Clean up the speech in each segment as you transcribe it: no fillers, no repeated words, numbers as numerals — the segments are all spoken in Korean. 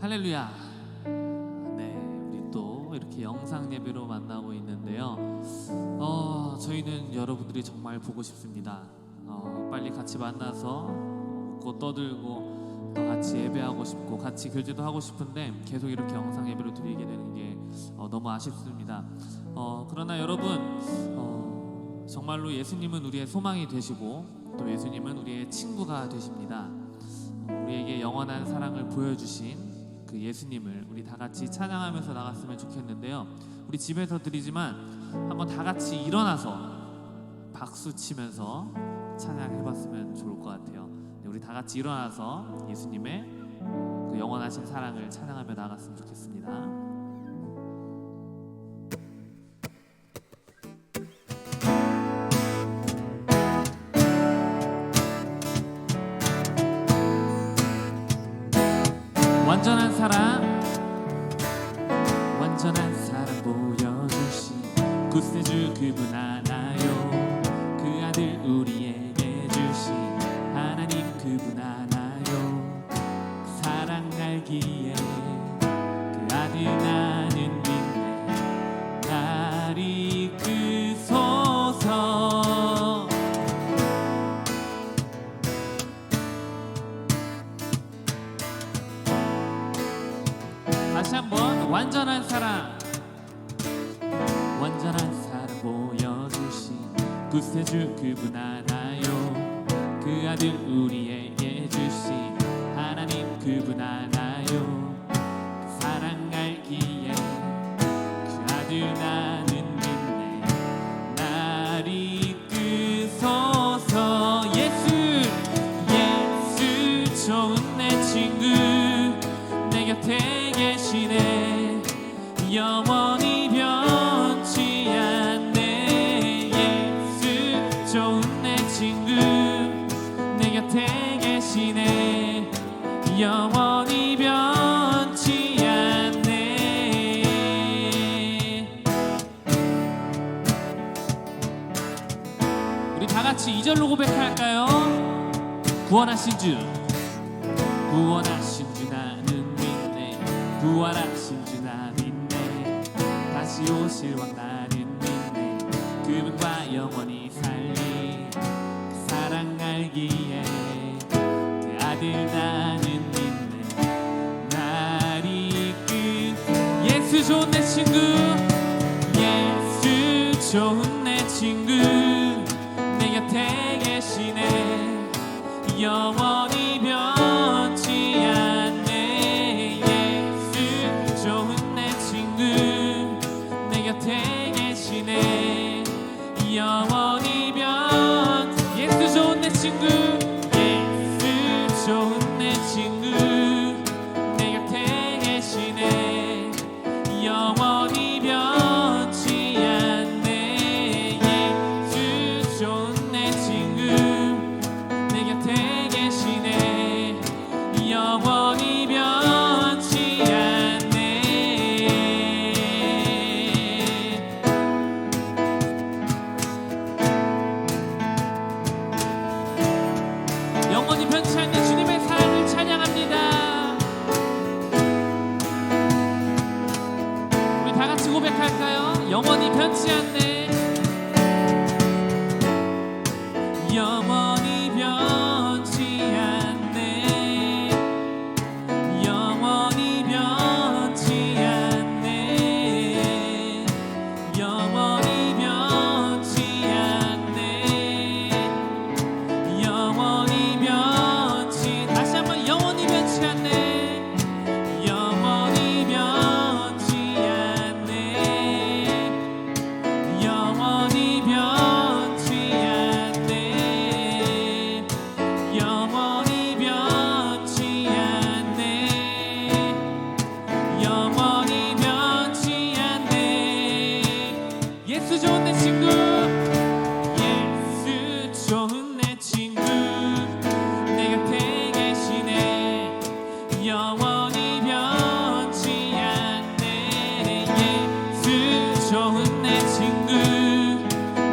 할렐루야. 네, 우리 또 이렇게 영상 예배로 만나고 있는데요. 저희는 여러분들이 정말 보고 싶습니다. 빨리 같이 만나서 웃고 떠들고 또 같이 예배하고 싶고 같이 교제도 하고 싶은데 계속 이렇게 영상 예배로 드리게 되는 게 너무 아쉽습니다. 그러나 여러분, 정말로 예수님은 우리의 소망이 되시고 또 예수님은 우리의 친구가 되십니다. 우리에게 영원한 사랑을 보여주신 그 예수님을 우리 다 같이 찬양하면서 나갔으면 좋겠는데요. 우리 집에서 드리지만 한번 다 같이 일어나서 박수 치면서 찬양해봤으면 좋을 것 같아요. 네, 우리 다 같이 일어나서 예수님의 그 영원하신 사랑을 찬양하며 나갔으면 좋겠습니다. 완전한 사랑 보여주신 구세주 그분 하나요. 그 아들 우리에게 주신 하나님 그분 하나요. 사랑 알기에 그 아들 나는 믿네. 날 이끄소서. 다시 한번 완전한 사랑 보여주신 구세주 그분 하나요. 그 아들 우리에게 주신 하나님 그분 하나요. 사랑 알기에 그 아들 나는 믿네. 날 이끄소서. 예수 좋은 내 친구 내 곁에 계시네. 영원히 변치 않네. 예수 좋은 내 친구 내 곁에 계시네. 영원히 변치 않네. 우리 다 같이 2절로 고백할까요? 구원하신 주 나는 믿네. 구원하신 주 나 믿네. 다시 오실 왕 나는 믿네. 그분과 영원히 살리 사랑 알기에 그 아들 나는 믿네. 날 이끈 예수 좋은 내 친구. 예수 좋은 내 친구 내 곁에 계시네. 영원히 변치 않네. 예수 좋은 내 친구 내 곁에 계시네. 영원히 예수 좋은 내 친구. 예수 좋은 내 친구 내 곁에 계시네. 영원히 변치 않네. 예수 좋은 내 친구 내 곁에 계시네. 영원히 변치 않네. 영원히 변치 않는 주님의 사랑을 찬양합니다. 우리 다 같이 고백할까요? 영원히 변치 않네. 영원히 변치 않네. 영원히 변치 않네. 영원히 변치 않네. 영원히 변치 다시 한번 영원히 변치 않네. 영원히 변치 않네. 영원히 변치 않네. 영원히 변치 않네. 영원히 변치 않네. 예수 좋은 내 친구. 예수 좋은 내 친구 내 곁에 계시네. 영원히 변치 않네. 예수 좋은 내 친구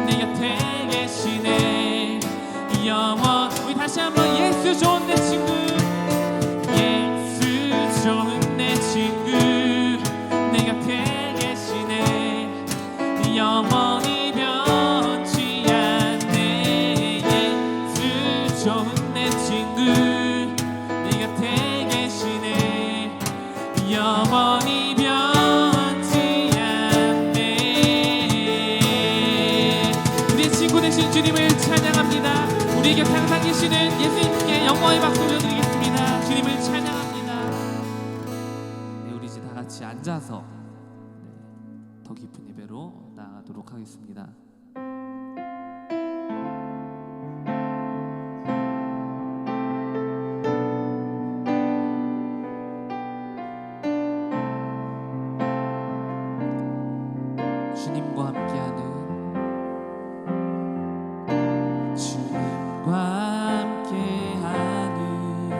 내 곁에 계시네. 우리 다시 한번 예수 좋은 내 친구. 예수 좋은 내 찬양합니다. 우리 곁에 항상 계시는 예수님께 영광의 박수 올려드리겠습니다. 주님을 찬양합니다. 네, 우리 이제 다 같이 앉아서 더 깊은 예배로 나아가도록 하겠습니다. 주님과 함께하는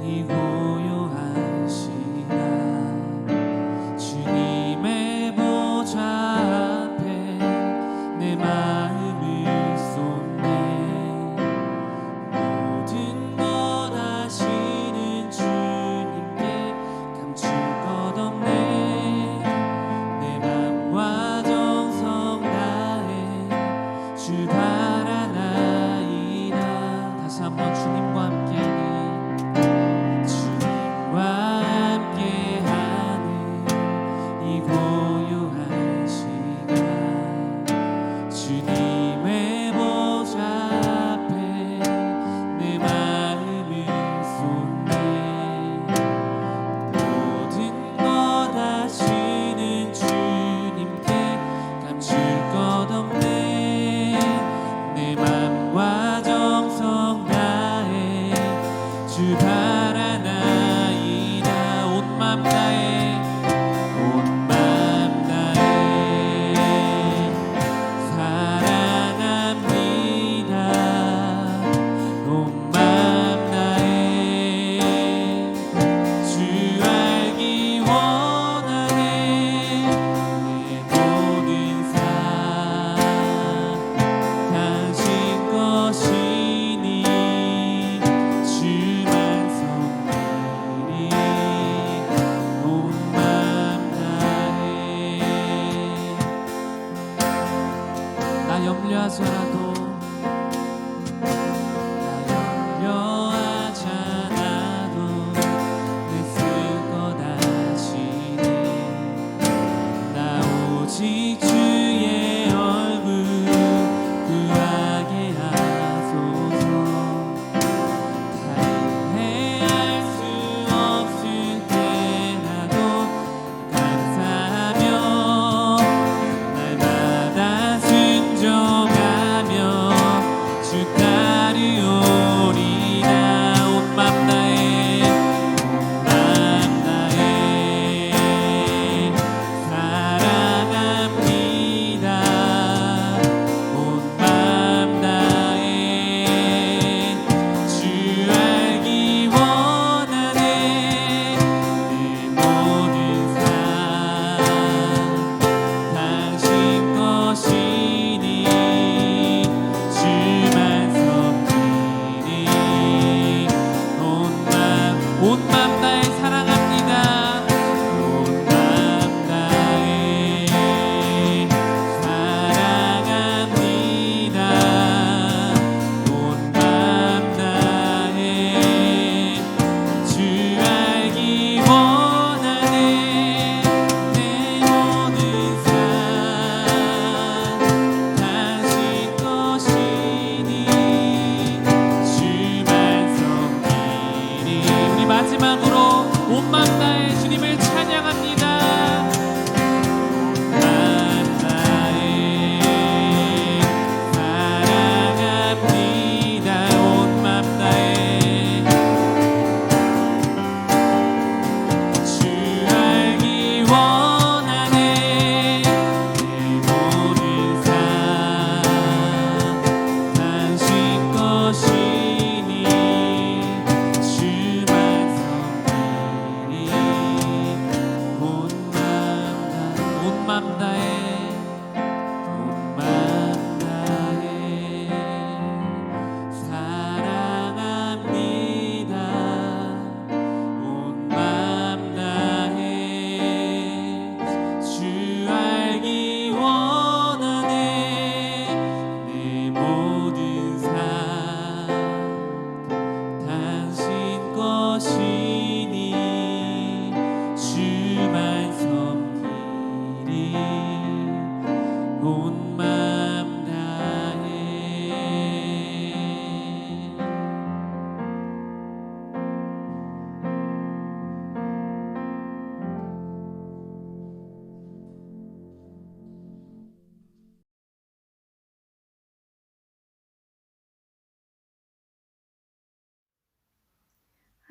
이 고요한 시간 주님의 보좌 앞에 내 마음을 쏟네. 모든 것 아시는 주님께 감출 것 없네. 내 맘과 정성 다해 주 바라나이다. 다시 한번 주님과 함께하는 염려하지 않아도 내 쓸 것 아시네. 나 오직 주의 얼굴 구하게 하소서. 다행해할 수 없을 때라도 감사하며 날마다 순종하며 주 따르오리라. 온 맘 다해 사랑합니다. 온 맘 다해 주 알기 원하네. 내 모든 삶 당신 것이니 주만 섬기니 온 맘 다해 사랑합니다. 온 맘 다해 사랑합니다. 온 맘 다해 주 알기 원하네. 내 모든 삶 당신 것이니 주만 섬기니. 우리 마지막으로 온 맘 다해 주님을 찬양합니다. 온 맘 다해 사랑합니다. 온 맘 다해 주 알기 원하네. 내 모든 삶 당신 것이니 주만 섬기니.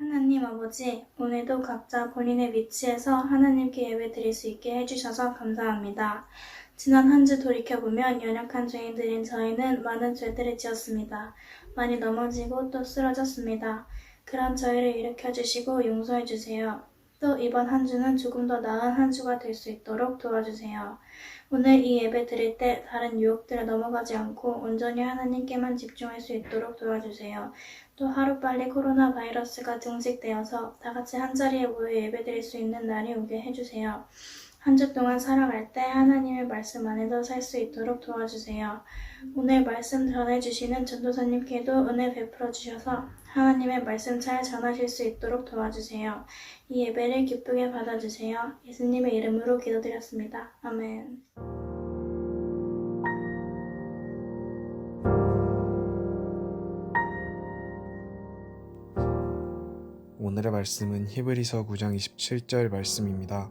하나님 아버지, 오늘도 각자 본인의 위치에서 하나님께 예배드릴 수 있게 해주셔서 감사합니다. 지난 한 주 돌이켜보면 연약한 죄인들인 저희는 많은 죄들을 지었습니다. 많이 넘어지고 또 쓰러졌습니다. 그런 저희를 일으켜주시고 용서해주세요. 또 이번 한 주는 조금 더 나은 한 주가 될 수 있도록 도와주세요. 오늘 이 예배 드릴 때 다른 유혹들에 넘어가지 않고 온전히 하나님께만 집중할 수 있도록 도와주세요. 또 하루빨리 코로나 바이러스가 종식되어서 다 같이 한자리에 모여 예배드릴 수 있는 날이 오게 해주세요. 한 주 동안 살아갈 때 하나님의 말씀 안에서 살 수 있도록 도와주세요. 오늘 말씀 전해주시는 전도사님께도 은혜 베풀어 주셔서 하나님의 말씀 잘 전하실 수 있도록 도와주세요. 이 예배를 기쁘게 받아주세요. 예수님의 이름으로 기도드렸습니다. 아멘. 오늘의 말씀은 히브리서 9장 27절 말씀입니다.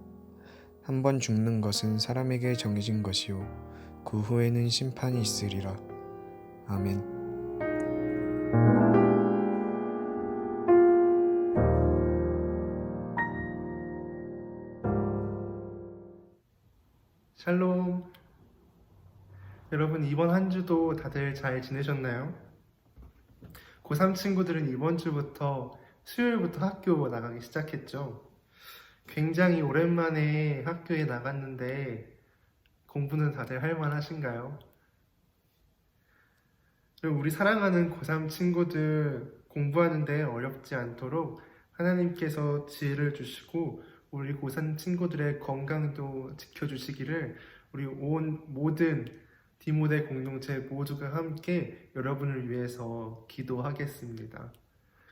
한 번 죽는 것은 사람에게 정해진 것이요 그 후에는 심판이 있으리라. 아멘. 샬롬. 여러분, 이번 한 주도 다들 잘 지내셨나요? 고3 친구들은 이번 주부터 수요일부터 학교 나가기 시작했죠. 굉장히 오랜만에 학교에 나갔는데 공부는 다들 할 만하신가요? 그리고 우리 사랑하는 고3 친구들 공부하는데 어렵지 않도록 하나님께서 지혜를 주시고 우리 고3 친구들의 건강도 지켜주시기를 우리 모든 디모데 공동체 모두가 함께 여러분을 위해서 기도하겠습니다.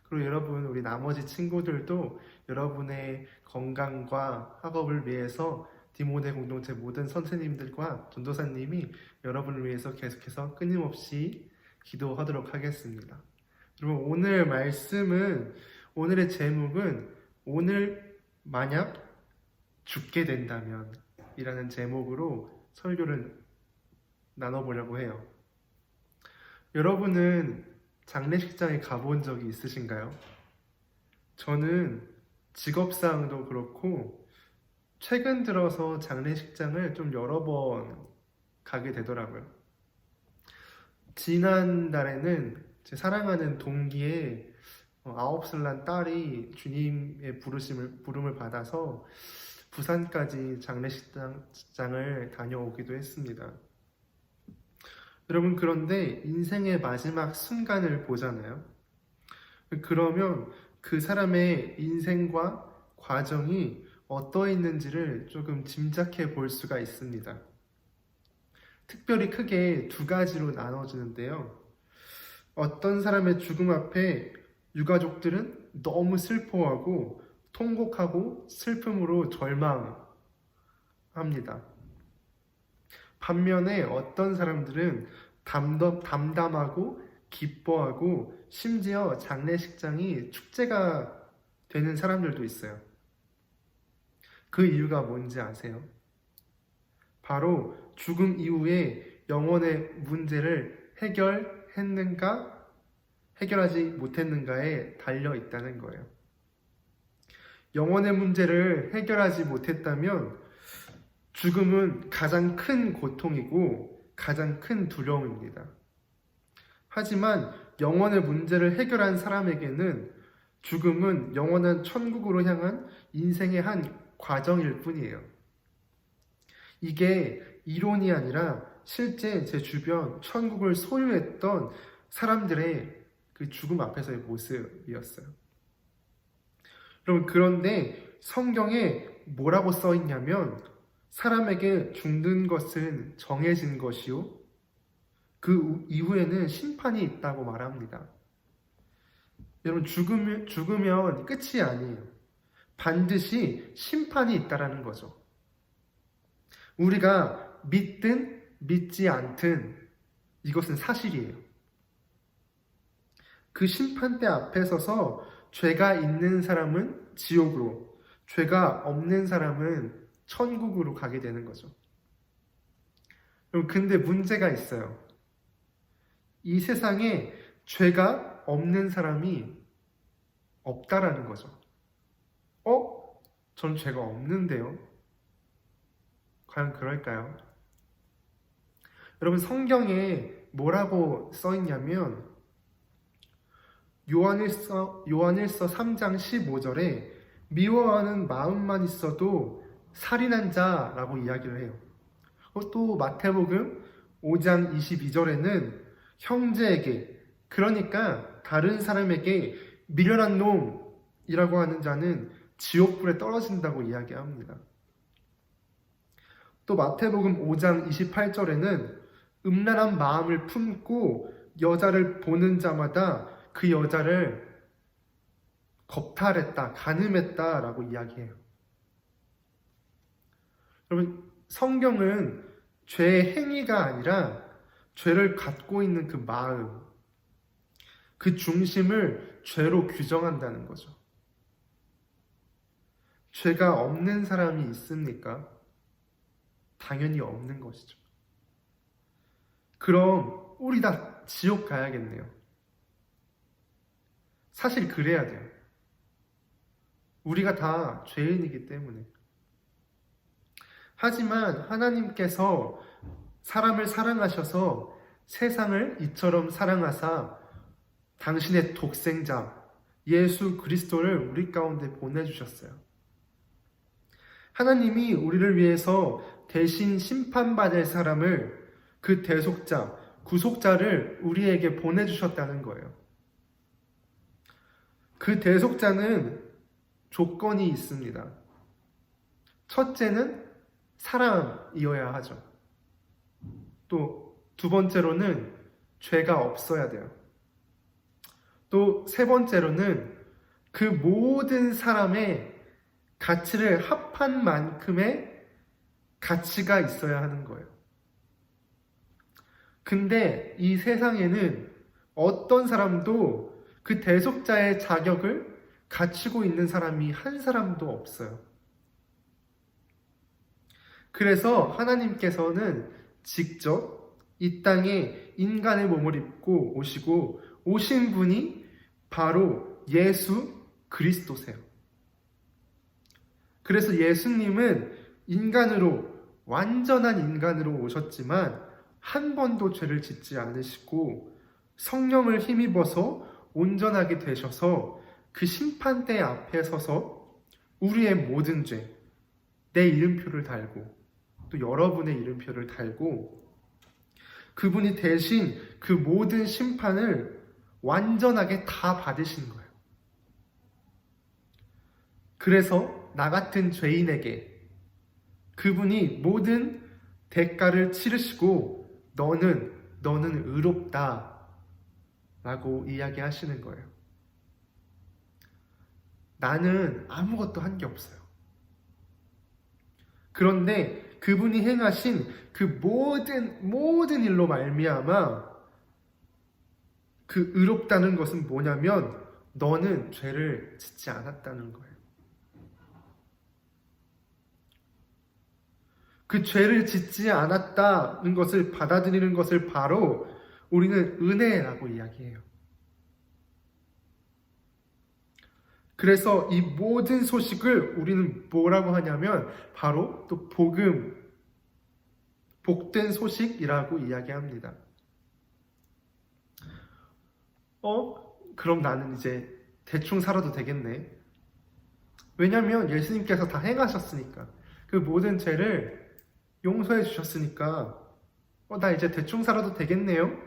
그리고 여러분, 우리 나머지 친구들도 여러분의 건강과 학업을 위해서 디모데 공동체 모든 선생님들과 전도사님이 여러분을 위해서 계속해서 끊임없이 기도하도록 하겠습니다. 여러분, 오늘의 제목은 오늘 만약 죽게 된다면 이라는 제목으로 설교를 나눠보려고 해요. 여러분은 장례식장에 가본 적이 있으신가요? 저는 직업상도 그렇고 최근 들어서 장례식장을 좀 여러 번 가게 되더라고요. 지난달에는 제 사랑하는 동기의 9살 난 딸이 주님의 부름을 받아서 부산까지 장례식장을 다녀오기도 했습니다. 여러분, 그런데 인생의 마지막 순간을 보잖아요. 그러면 그 사람의 인생과 과정이 어떠했는지를 조금 짐작해 볼 수가 있습니다. 특별히 크게 두 가지로 나눠지는데요. 어떤 사람의 죽음 앞에 유가족들은 너무 슬퍼하고 통곡하고 슬픔으로 절망합니다. 반면에 어떤 사람들은 담담하고 기뻐하고 심지어 장례식장이 축제가 되는 사람들도 있어요. 그 이유가 뭔지 아세요? 바로 죽음 이후에 영혼의 문제를 해결했는가, 해결하지 못했는가에 달려 있다는 거예요. 영혼의 문제를 해결하지 못했다면 죽음은 가장 큰 고통이고 가장 큰 두려움입니다. 하지만 영혼의 문제를 해결한 사람에게는 죽음은 영원한 천국으로 향한 인생의 한 과정일 뿐이에요. 이게 이론이 아니라 실제 제 주변 천국을 소유했던 사람들의 그 죽음 앞에서의 모습이었어요. 여러분, 그런데 성경에 뭐라고 써 있냐면 사람에게 죽는 것은 정해진 것이요 그 이후에는 심판이 있다고 말합니다. 여러분, 죽으면 끝이 아니에요. 반드시 심판이 있다라는 거죠. 우리가 믿든 믿지 않든 이것은 사실이에요. 그 심판대 앞에 서서 죄가 있는 사람은 지옥으로, 죄가 없는 사람은 천국으로 가게 되는 거죠. 근데 문제가 있어요. 이 세상에 죄가 없는 사람이 없다라는 거죠. 전 죄가 없는데요. 과연 그럴까요? 여러분, 성경에 뭐라고 써 있냐면 요한일서 3장 15절에 미워하는 마음만 있어도 살인한 자라고 이야기를 해요. 또 마태복음 5장 22절에는 형제에게, 그러니까 다른 사람에게 미련한 놈이라고 하는 자는 지옥불에 떨어진다고 이야기합니다. 또 마태복음 5장 28절에는 음란한 마음을 품고 여자를 보는 자마다 그 여자를 겁탈했다, 간음했다라고 이야기해요. 여러분, 성경은 죄의 행위가 아니라 죄를 갖고 있는 그 마음, 그 중심을 죄로 규정한다는 거죠. 죄가 없는 사람이 있습니까? 당연히 없는 것이죠. 그럼 우리 다 지옥 가야겠네요. 사실 그래야 돼요. 우리가 다 죄인이기 때문에. 하지만 하나님께서 사람을 사랑하셔서 세상을 이처럼 사랑하사 당신의 독생자 예수 그리스도를 우리 가운데 보내주셨어요. 하나님이 우리를 위해서 대신 심판받을 사람을, 그 대속자, 구속자를 우리에게 보내주셨다는 거예요. 그 대속자는 조건이 있습니다. 첫째는 사람이어야 하죠. 또 두 번째로는 죄가 없어야 돼요. 또 세 번째로는 그 모든 사람의 가치를 합한 만큼의 가치가 있어야 하는 거예요. 근데 이 세상에는 어떤 사람도 그 대속자의 자격을 갖추고 있는 사람이 한 사람도 없어요. 그래서 하나님께서는 직접 이 땅에 인간의 몸을 입고 오신 분이 바로 예수 그리스도세요. 그래서 예수님은 완전한 인간으로 오셨지만 한 번도 죄를 짓지 않으시고 성령을 힘입어서 온전하게 되셔서 그 심판대 앞에 서서 우리의 모든 죄, 내 이름표를 달고 또 여러분의 이름표를 달고 그분이 대신 그 모든 심판을 완전하게 다 받으신 거예요. 그래서 나 같은 죄인에게 그분이 모든 대가를 치르시고 너는 의롭다 라고 이야기하시는 거예요. 나는 아무것도 한 게 없어요. 그런데 그분이 행하신 그 모든 일로 말미암아 그 의롭다는 것은 뭐냐면 너는 죄를 짓지 않았다는 거예요. 그 죄를 짓지 않았다는 것을 받아들이는 것을 바로 우리는 은혜라고 이야기해요. 그래서 이 모든 소식을 우리는 뭐라고 하냐면 바로 또 복된 소식이라고 이야기합니다. 그럼 나는 이제 대충 살아도 되겠네. 왜냐면 예수님께서 다 행하셨으니까. 그 모든 죄를 용서해 주셨으니까 나 이제 대충 살아도 되겠네요.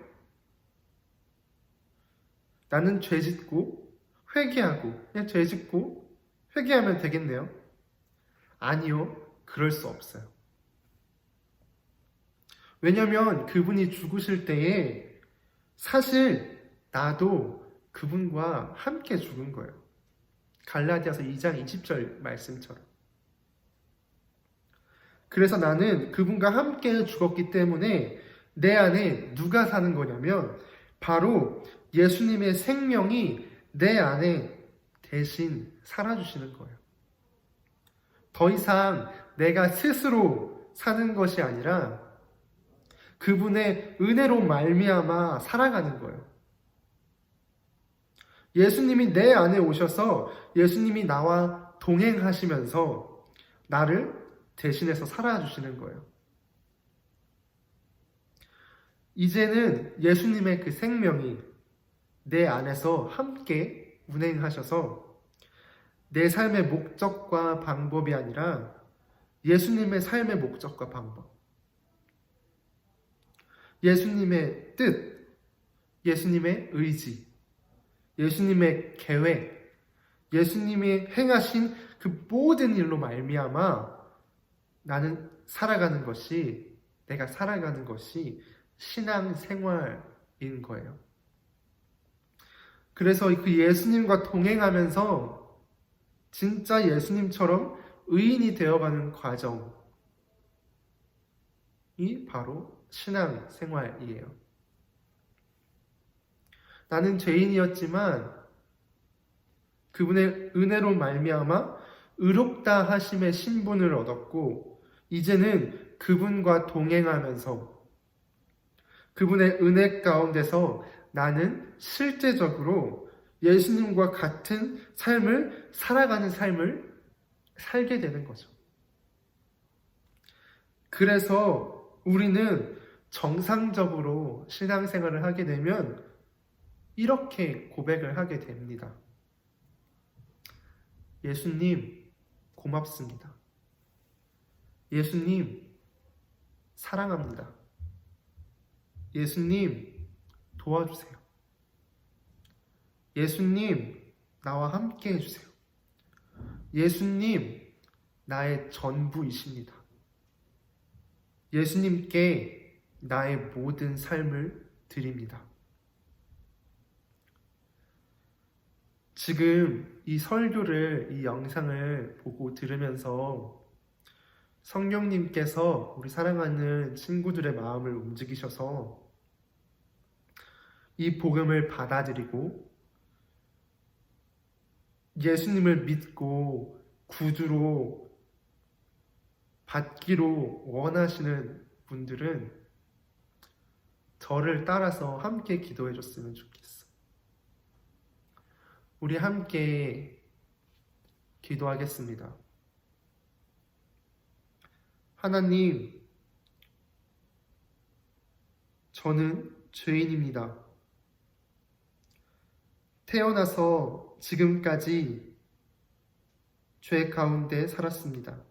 나는 죄 짓고 회개하고 그냥 죄 짓고 회개하면 되겠네요. 아니요, 그럴 수 없어요. 왜냐면 그분이 죽으실 때에 사실 나도 그분과 함께 죽은 거예요. 갈라디아서 2장 20절 말씀처럼. 그래서 나는 그분과 함께 죽었기 때문에 내 안에 누가 사는 거냐면 바로 예수님의 생명이 내 안에 대신 살아주시는 거예요. 더 이상 내가 스스로 사는 것이 아니라 그분의 은혜로 말미암아 살아가는 거예요. 예수님이 내 안에 오셔서 예수님이 나와 동행하시면서 나를 대신해서 살아주시는 거예요. 이제는 예수님의 그 생명이 내 안에서 함께 운행하셔서 내 삶의 목적과 방법이 아니라 예수님의 삶의 목적과 방법, 예수님의 뜻, 예수님의 의지, 예수님의 계획, 예수님이 행하신 그 모든 일로 말미암아 내가 살아가는 것이 신앙생활인 거예요. 그래서 그 예수님과 동행하면서 진짜 예수님처럼 의인이 되어가는 과정이 바로 신앙생활이에요. 나는 죄인이었지만 그분의 은혜로 말미암아 의롭다 하심의 신분을 얻었고, 이제는 그분과 동행하면서 그분의 은혜 가운데서 나는 실제적으로 예수님과 같은 삶을 살아가는 삶을 살게 되는 거죠. 그래서 우리는 정상적으로 신앙생활을 하게 되면 이렇게 고백을 하게 됩니다. 예수님, 고맙습니다. 예수님, 사랑합니다. 예수님, 도와주세요. 예수님, 나와 함께 해주세요. 예수님, 나의 전부이십니다. 예수님께 나의 모든 삶을 드립니다. 지금 이 설교를, 이 영상을 보고 들으면서 성령님께서 우리 사랑하는 친구들의 마음을 움직이셔서 이 복음을 받아들이고 예수님을 믿고 구주로 받기로 원하시는 분들은 저를 따라서 함께 기도해 줬으면 좋겠어. 우리 함께 기도하겠습니다. 하나님, 저는 죄인입니다. 태어나서 지금까지 죄 가운데 살았습니다.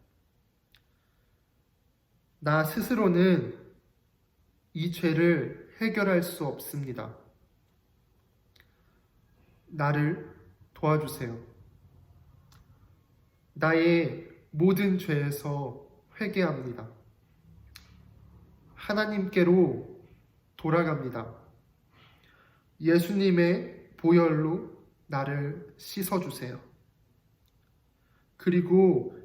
나 스스로는 이 죄를 해결할 수 없습니다. 나를 도와주세요. 나의 모든 죄에서 회개합니다. 하나님께로 돌아갑니다. 예수님의 보혈로 나를 씻어주세요. 그리고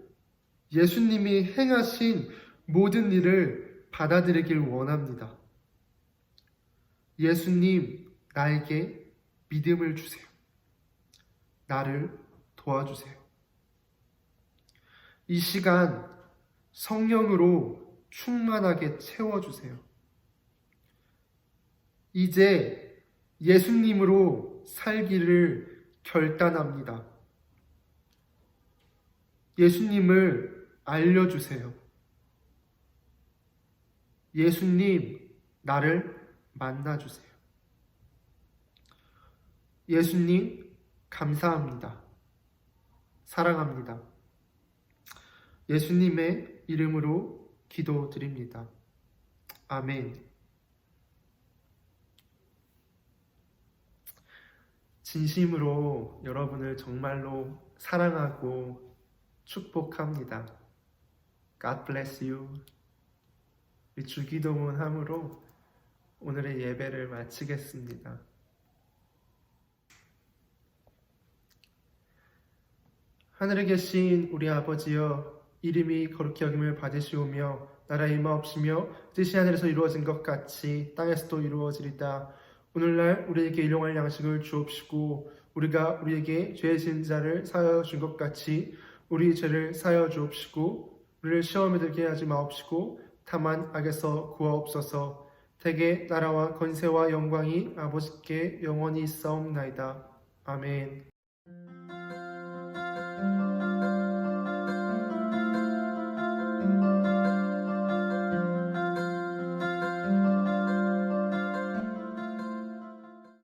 예수님이 행하신 모든 일을 받아들이길 원합니다. 예수님, 나에게 믿음을 주세요. 나를 도와주세요. 이 시간 성령으로 충만하게 채워주세요. 이제 예수님으로 살기를 결단합니다. 예수님을 알려주세요. 예수님, 나를 만나주세요. 예수님, 감사합니다. 사랑합니다. 예수님의 이름으로 기도드립니다. 아멘. 진심으로 여러분을 정말로 사랑하고 축복합니다. God bless you. 우리 주기도문 함으로 오늘의 예배를 마치겠습니다. 하늘에 계신 우리 아버지여, 이름이 거룩히 여김을 받으시오며 나라 임하옵시며 뜻이 하늘에서 이루어진 것 같이 땅에서도 이루어지리다. 오늘날 우리에게 일용할 양식을 주옵시고 우리가 우리에게 죄 지은 자를 사하여 준 것 같이 우리 죄를 사하여 주옵시고 우리를 시험에 들게 하지 마옵시고 다만 악에서 구하옵소서. 대개 나라와 권세와 영광이 아버지께 영원히 있사옵나이다. 아멘.